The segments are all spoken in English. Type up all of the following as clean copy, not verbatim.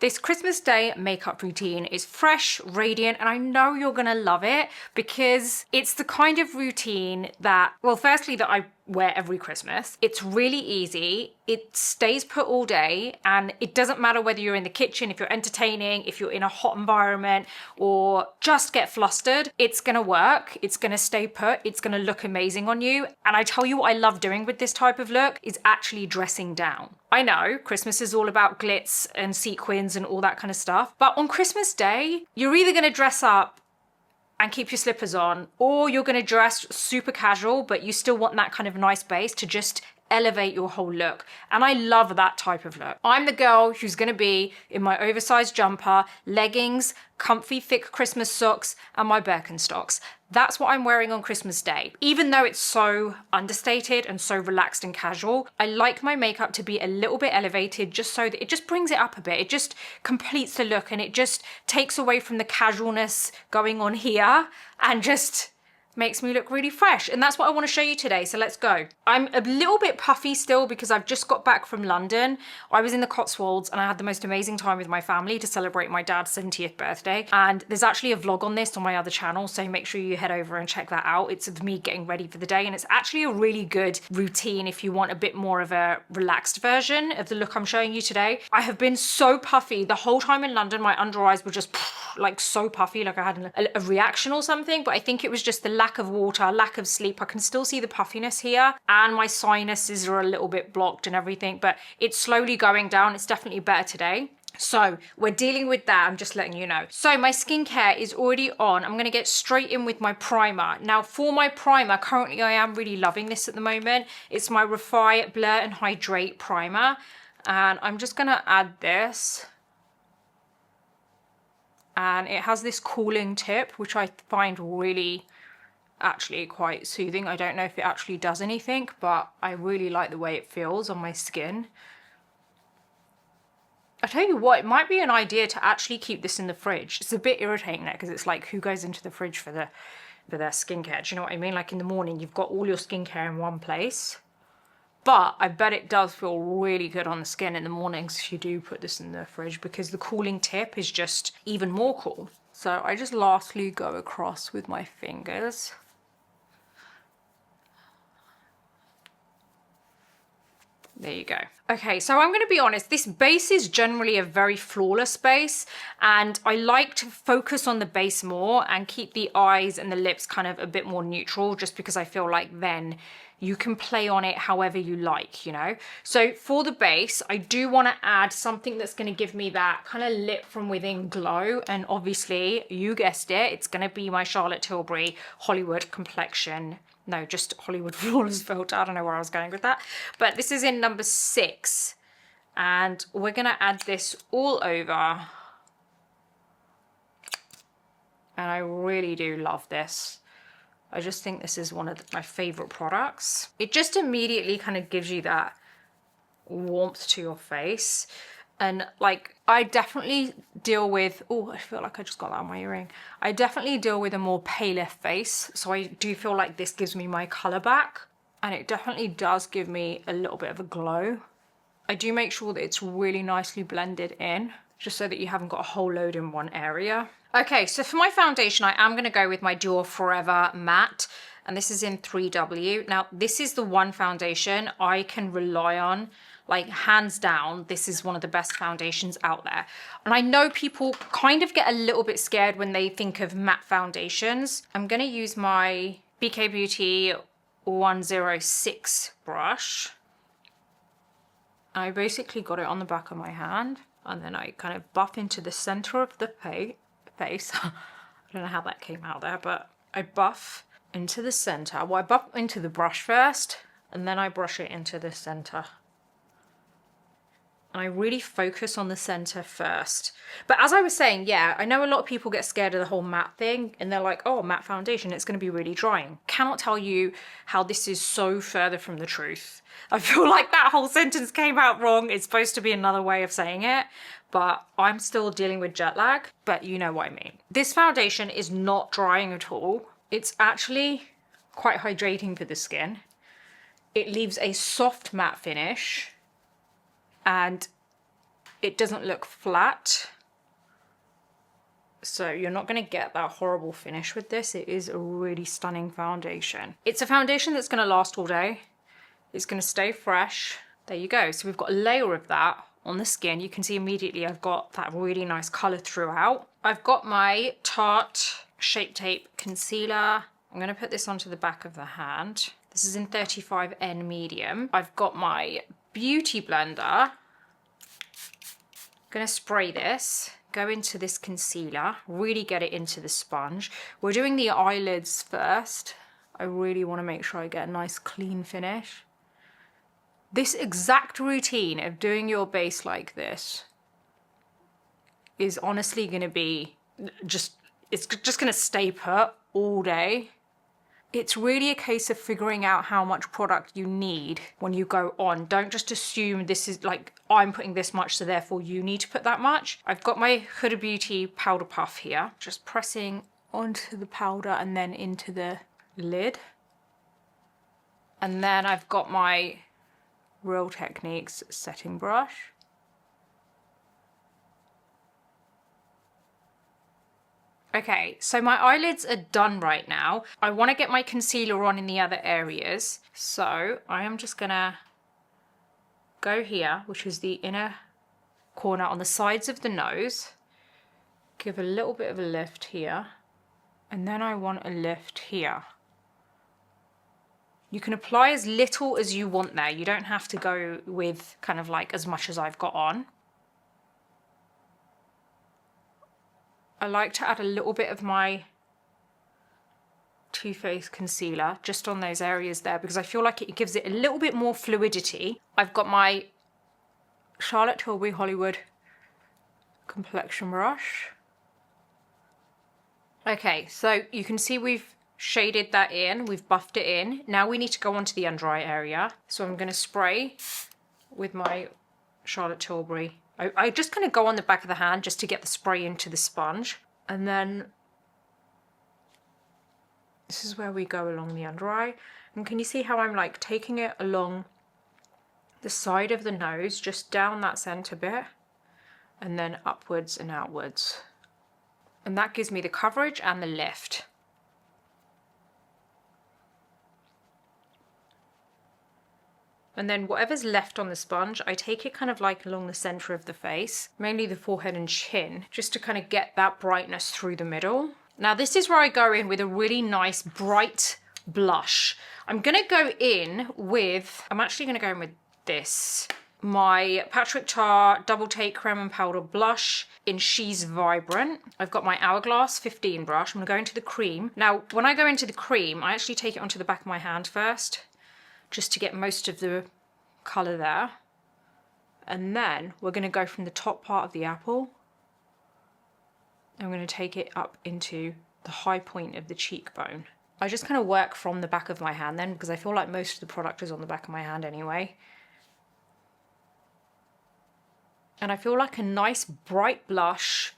This Christmas Day makeup routine is fresh, radiant, and I know you're gonna love it because it's the kind of routine that, well, firstly, that I wear every Christmas. It's really easy, it stays put all day, and it doesn't matter whether you're in the kitchen, if you're entertaining, if you're in a hot environment, or just get flustered, it's gonna work, it's gonna stay put, it's gonna look amazing on you. And I tell you what I love doing with this type of look is actually dressing down. I know Christmas is all about glitz and sequins and all that kind of stuff, but on Christmas Day, you're either gonna dress up and keep your slippers on, or you're gonna dress super casual, but you still want that kind of nice base to just elevate your whole look. And I love that type of look. I'm the girl who's gonna be in my oversized jumper, leggings, comfy thick Christmas socks, and my Birkenstocks. That's what I'm wearing on Christmas Day. Even though it's so understated and so relaxed and casual, I like my makeup to be a little bit elevated just so that it just brings it up a bit. It just completes the look and it just takes away from the casualness going on here and just makes me look really fresh. And that's what I want to show you today, so let's go. I'm a little bit puffy still because I've just got back from London. I was in the Cotswolds and I had the most amazing time with my family to celebrate my dad's 70th birthday. And there's actually a vlog on this on my other channel, so make sure you head over and check that out. It's of me getting ready for the day, and it's actually a really good routine if you want a bit more of a relaxed version of the look I'm showing you today. I have been so puffy the whole time in London. My under eyes were just like so puffy, like I had a reaction or something, but I think it was just the lack of water, lack of sleep. I can still see the puffiness here, and my sinuses are a little bit blocked and everything, but it's slowly going down. It's definitely better today. So we're dealing with that, I'm just letting you know. So my skincare is already on. I'm gonna get straight in with my primer. Now for my primer, currently I am really loving this at the moment. It's my Refy Blur and Hydrate primer. And I'm just gonna add this. And it has this cooling tip, which I find really actually quite soothing. I don't know if it actually does anything, but I really like the way it feels on my skin. I tell you what, it might be an idea to actually keep this in the fridge. It's a bit irritating there because it's like, who goes into the fridge for their skincare? Do you know what I mean? Like in the morning, you've got all your skincare in one place. But I bet it does feel really good on the skin in the mornings if you do put this in the fridge, because the cooling tip is just even more cool. So I just lastly go across with my fingers. There you go. Okay, so I'm going to be honest, this base is generally a very flawless base, and I like to focus on the base more and keep the eyes and the lips kind of a bit more neutral, just because I feel like then you can play on it however you like, you know? So for the base, I do want to add something that's going to give me that kind of lip from within glow, and obviously, you guessed it, it's going to be my Charlotte Tilbury Hollywood Complexion. No, just Hollywood Flawless Filter. I don't know where I was going with that. But this is in number 6. And we're going to add this all over. And I really do love this. I just think this is one of my favorite products. It just immediately kind of gives you that warmth to your face. And like, I definitely deal with, oh, I feel like I just got that on my earring. I definitely deal with a more paler face. So I do feel like this gives me my color back. And it definitely does give me a little bit of a glow. I do make sure that it's really nicely blended in, just so that you haven't got a whole load in one area. Okay, so for my foundation, I am gonna go with my Dior Forever Matte. And this is in 3W. Now, this is the one foundation I can rely on. Like, hands down, this is one of the best foundations out there. And I know people kind of get a little bit scared when they think of matte foundations. I'm gonna use my BK Beauty 106 brush. I basically got it on the back of my hand, and then I kind of buff into the center of the face. I don't know how that came out there, but I buff into the center. Well, I buff into the brush first, and then I brush it into the center. And I really focus on the center first. But as I was saying, yeah, I know a lot of people get scared of the whole matte thing, and they're like, oh, matte foundation, it's gonna be really drying. Cannot tell you how this is so further from the truth. I feel like that whole sentence came out wrong. It's supposed to be another way of saying it, but I'm still dealing with jet lag, but you know what I mean. This foundation is not drying at all. It's actually quite hydrating for the skin. It leaves a soft matte finish, and it doesn't look flat. So you're not going to get that horrible finish with this. It is a really stunning foundation. It's a foundation that's going to last all day. It's going to stay fresh. There you go. So we've got a layer of that on the skin. You can see immediately I've got that really nice colour throughout. I've got my Tarte Shape Tape Concealer. I'm going to put this onto the back of the hand. This is in 35N medium. I've got my beauty blender. I'm going to spray this, go into this concealer, really get it into the sponge. We're doing the eyelids first. I really want to make sure I get a nice clean finish. This exact routine of doing your base like this is honestly going to be it's just going to stay put all day. It's really a case of figuring out how much product you need when you go on. Don't just assume this is like, I'm putting this much, so therefore you need to put that much. I've got my Huda Beauty powder puff here, just pressing onto the powder and then into the lid. And then I've got my Real Techniques setting brush. Okay, so my eyelids are done right now. I want to get my concealer on in the other areas. So I am just gonna go here, which is the inner corner on the sides of the nose. Give a little bit of a lift here. And then I want a lift here. You can apply as little as you want there. You don't have to go with kind of like as much as I've got on. I like to add a little bit of my Too Faced concealer just on those areas there because I feel like it gives it a little bit more fluidity. I've got my Charlotte Tilbury Hollywood complexion brush. Okay, so you can see we've shaded that in, we've buffed it in. Now we need to go on to the under eye area. So I'm going to spray with my Charlotte Tilbury. I just kind of go on the back of the hand just to get the spray into the sponge. And then this is where we go along the under eye. And can you see how I'm like taking it along the side of the nose, just down that center bit, and then upwards and outwards. And that gives me the coverage and the lift. And then whatever's left on the sponge, I take it kind of like along the center of the face, mainly the forehead and chin, just to kind of get that brightness through the middle. Now this is where I go in with a really nice bright blush. I'm gonna go in with, I'm actually gonna go in with this, my Patrick Tar Double Take Creme and Powder Blush in She's Vibrant. I've got my Hourglass 15 brush. I'm gonna go into the cream. Now, when I go into the cream, I actually take it onto the back of my hand first, just to get most of the colour there. And then we're going to go from the top part of the apple. I'm going to take it up into the high point of the cheekbone. I just kind of work from the back of my hand then, because I feel like most of the product is on the back of my hand anyway. And I feel like a nice bright blush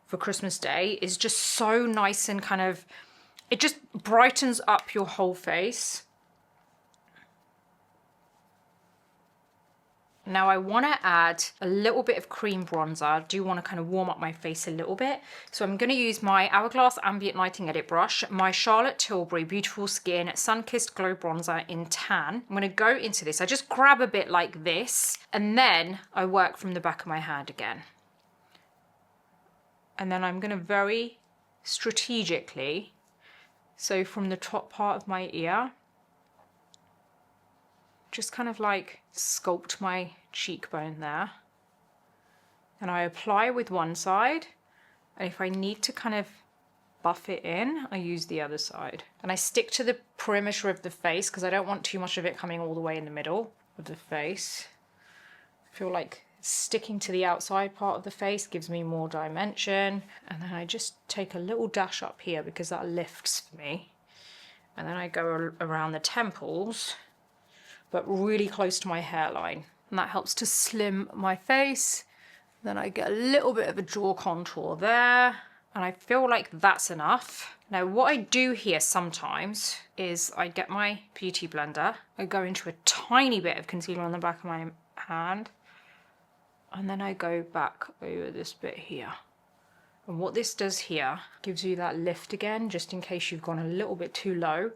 for Christmas Day is just so nice and kind of, it just brightens up your whole face. Now I want to add a little bit of cream bronzer. I do want to kind of warm up my face a little bit. So I'm going to use my Hourglass Ambient Lighting Edit Brush, my Charlotte Tilbury Beautiful Skin Sun-Kissed Glow Bronzer in Tan. I'm going to go into this. I just grab a bit like this, and then I work from the back of my hand again. And then I'm going to very strategically, so from the top part of my ear, just kind of like sculpt my cheekbone there. And I apply with one side, and if I need to kind of buff it in, I use the other side. And I stick to the perimeter of the face because I don't want too much of it coming all the way in the middle of the face. I feel like sticking to the outside part of the face gives me more dimension. And then I just take a little dash up here because that lifts for me. And then I go around the temples, but really close to my hairline. And that helps to slim my face. Then I get a little bit of a jaw contour there. And I feel like that's enough. Now what I do here sometimes is I get my beauty blender. I go into a tiny bit of concealer on the back of my hand. And then I go back over this bit here. And what this does here, gives you that lift again, just in case you've gone a little bit too low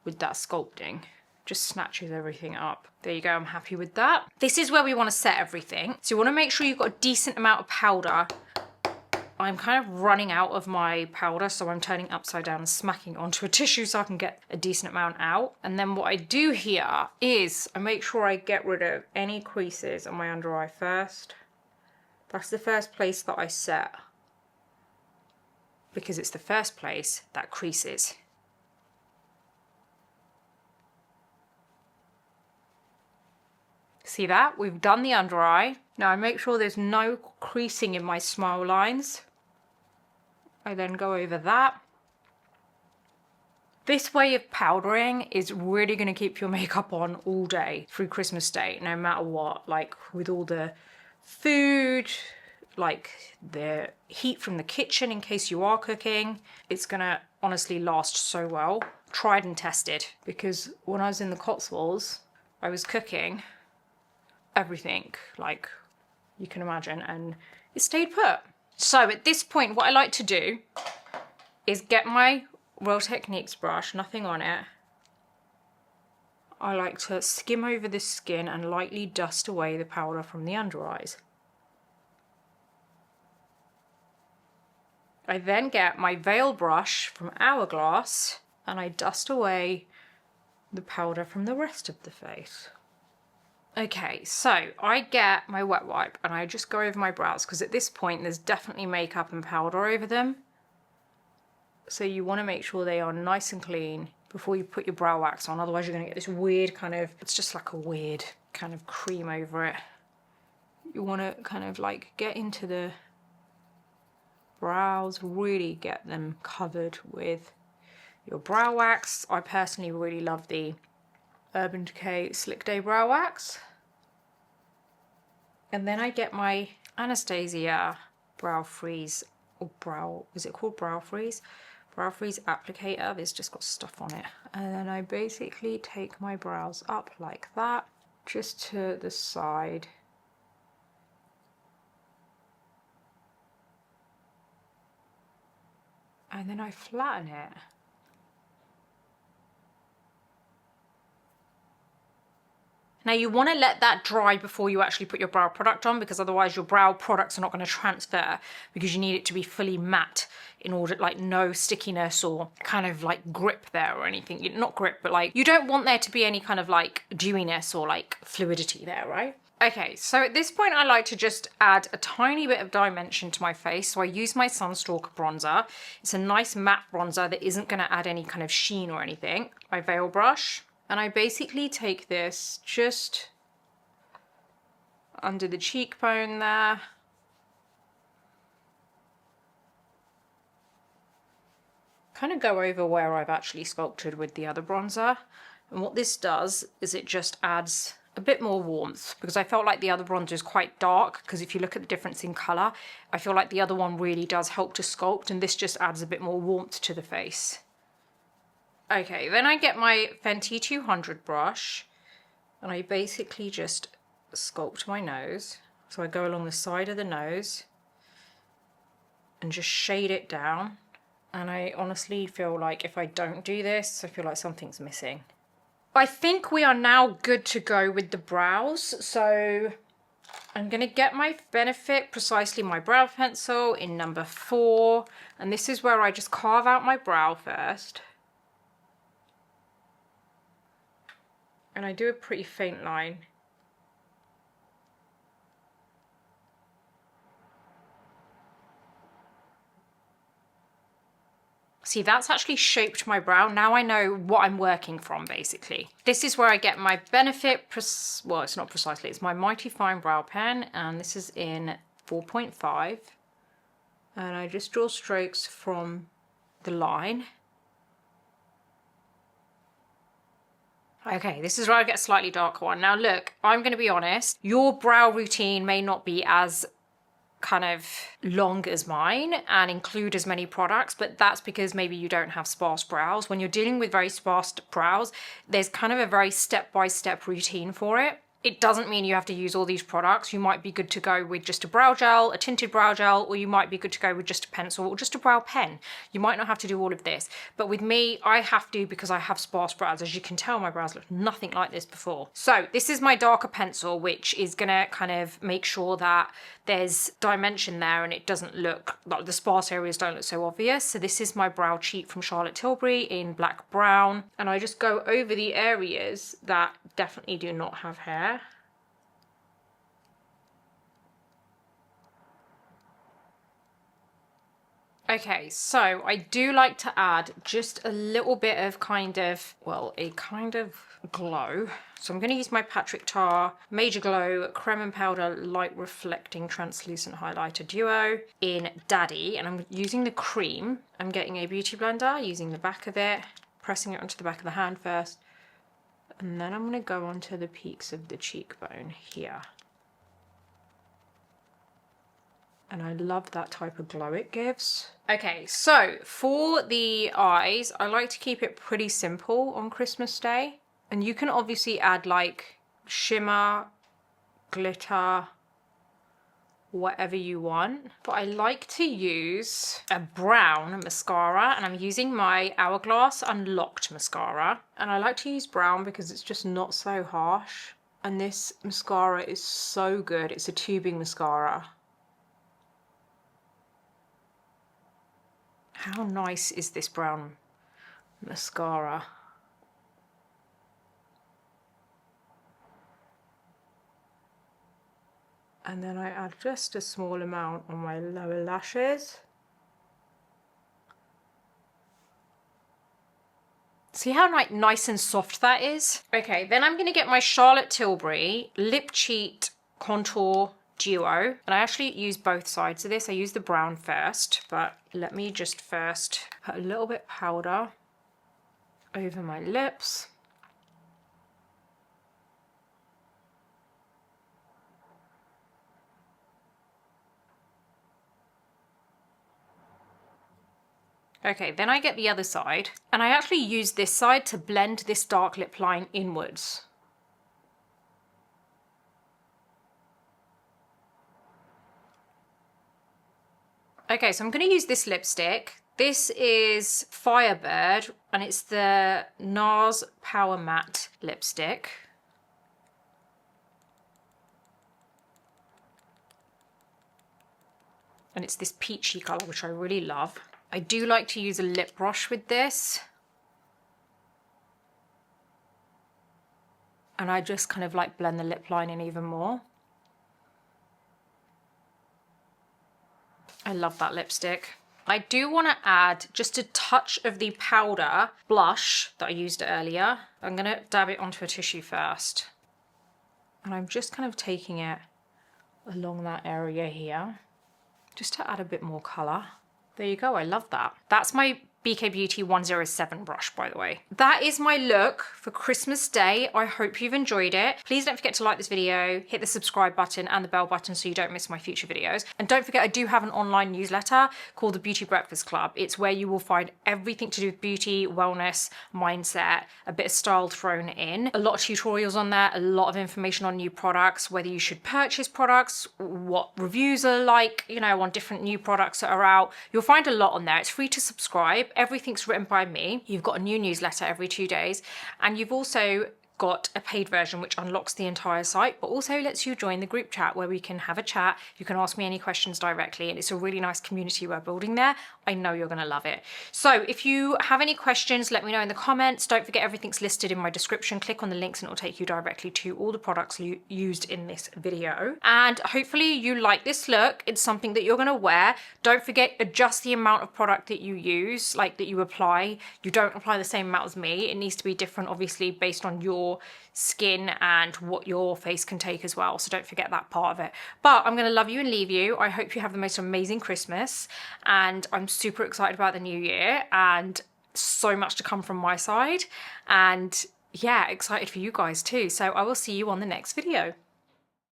with that sculpting. Just snatches everything up. There you go, I'm happy with that. This is where we want to set everything. So you want to make sure you've got a decent amount of powder. I'm kind of running out of my powder, so I'm turning upside down and smacking onto a tissue so I can get a decent amount out. And then what I do here is I make sure I get rid of any creases on my under eye first. That's the first place that I set, because it's the first place that creases. See that? We've done the under eye. Now I make sure there's no creasing in my smile lines. I then go over that. This way of powdering is really going to keep your makeup on all day through Christmas Day, no matter what. Like with all the food, like the heat from the kitchen in case you are cooking, it's going to honestly last so well. Tried and tested, because when I was in the Cotswolds, I was cooking everything like you can imagine, and it stayed put. So at this point, what I like to do is get my Real Techniques brush, nothing on it. I like to skim over the skin and lightly dust away the powder from the under eyes. I then get my veil brush from Hourglass and I dust away the powder from the rest of the face. Okay, so I get my wet wipe and I just go over my brows, because at this point there's definitely makeup and powder over them. So you want to make sure they are nice and clean before you put your brow wax on, otherwise you're going to get this weird kind of, it's just like a weird kind of cream over it. You want to kind of like get into the brows, really get them covered with your brow wax. I personally really love the Urban Decay Slick Day Brow Wax. And then I get my Anastasia Brow Freeze, or brow, is it called Brow Freeze? Brow Freeze applicator. It's just got stuff on it. And then I basically take my brows up like that, just to the side. And then I flatten it. Now you want to let that dry before you actually put your brow product on, because otherwise your brow products are not going to transfer, because you need it to be fully matte in order, like no stickiness or kind of like grip there or anything. Not grip, but like you don't want there to be any kind of like dewiness or like fluidity there, right? Okay, so at this point I like to just add a tiny bit of dimension to my face. So I use my Sunstalker bronzer. It's a nice matte bronzer that isn't going to add any kind of sheen or anything. My veil brush. And I basically take this just under the cheekbone there. Kind of go over where I've actually sculpted with the other bronzer. And what this does is it just adds a bit more warmth, because I felt like the other bronzer is quite dark, because if you look at the difference in colour, I feel like the other one really does help to sculpt, and this just adds a bit more warmth to the face. Okay, then I get my Fenty 200 brush and I basically just sculpt my nose. So I go along the side of the nose and just shade it down. And I honestly feel like if I don't do this, I feel like something's missing. I think we are now good to go with the brows. So I'm going to get my Benefit Precisely My Brow Pencil in number 4. And this is where I just carve out my brow first. And I do a pretty faint line. See, that's actually shaped my brow. Now I know what I'm working from, basically. This is where I get my Benefit, well, it's not Precisely, it's my Mighty Fine Brow Pen, and this is in 4.5. And I just draw strokes from the line. Okay, this is where I get a slightly darker one. Now look, I'm going to be honest, your brow routine may not be as kind of long as mine and include as many products, but that's because maybe you don't have sparse brows. When you're dealing with very sparse brows, there's kind of a very step-by-step routine for it. it doesn't mean you have to use all these products. You might be good to go with just a brow gel, a tinted brow gel, or you might be good to go with just a pencil or just a brow pen. You might not have to do all of this, but with me, I have to because I have sparse brows. As you can tell, my brows look nothing like this before. So this is my darker pencil, which is gonna kind of make sure that there's dimension there and it doesn't look, like the sparse areas don't look so obvious. So this is my brow cheat from Charlotte Tilbury in black brown. And I just go over the areas that definitely do not have hair. Okay, so I do like to add just a little bit of a kind of glow. So I'm going to use my Patrick Tar Major Glow Creme and Powder Light Reflecting Translucent Highlighter Duo in Daddy, and I'm using the cream. I'm getting a beauty blender, using the back of it, pressing it onto the back of the hand first, and then I'm going to go onto the peaks of the cheekbone here. And I love that type of glow it gives. Okay, so for the eyes, I like to keep it pretty simple on Christmas Day. And you can obviously add like shimmer, glitter, whatever you want. But I like to use a brown mascara, and I'm using my Hourglass Unlocked mascara. And I like to use brown because it's just not so harsh. And this mascara is so good. It's a tubing mascara. How nice is this brown mascara? And then I add just a small amount on my lower lashes. See how nice and soft that is? Okay, then I'm gonna get my Charlotte Tilbury Lip Cheat Contour Duo, and I actually use both sides of this. I use the brown first, but let me just first put a little bit of powder over my lips. Okay, then I get the other side, and I actually use this side to blend this dark lip line inwards. Okay, so I'm going to use this lipstick. This is Firebird, and it's the NARS Power Matte lipstick. And it's this peachy colour, which I really love. I do like to use a lip brush with this. And I just kind of like blend the lip line in even more. I love that lipstick. I do want to add just a touch of the powder blush that I used earlier. I'm going to dab it onto a tissue first. And I'm just kind of taking it along that area here, just to add a bit more colour. There you go, I love that. That's my BK Beauty 107 brush, by the way. That is my look for Christmas Day. I hope you've enjoyed it. Please don't forget to like this video, hit the subscribe button and the bell button so you don't miss my future videos. And don't forget, I do have an online newsletter called the Beauty Breakfast Club. It's where you will find everything to do with beauty, wellness, mindset, a bit of style thrown in. A lot of tutorials on there, a lot of information on new products, whether you should purchase products, what reviews are like, you know, on different new products that are out. You'll find a lot on there. It's free to subscribe. Everything's written by me. You've got a new newsletter every 2 days, and you've also got a paid version which unlocks the entire site, but also lets you join the group chat where we can have a chat. You can ask me any questions directly, and it's a really nice community we're building there. I know you're gonna love it. So if you have any questions, let me know in the comments. Don't forget, everything's listed in my description. Click on the links and it'll take you directly to all the products used in this video. And hopefully you like this look. It's something that you're gonna wear. Don't forget, adjust the amount of product that you use, like that you apply. You don't apply the same amount as me. It needs to be different, obviously, based on your skin and what your face can take as well. So don't forget that part of it. But I'm gonna love you and leave you. I hope you have the most amazing Christmas, and I'm super excited about the new year and so much to come from my side. And yeah, excited for you guys too. So I will see you on the next video.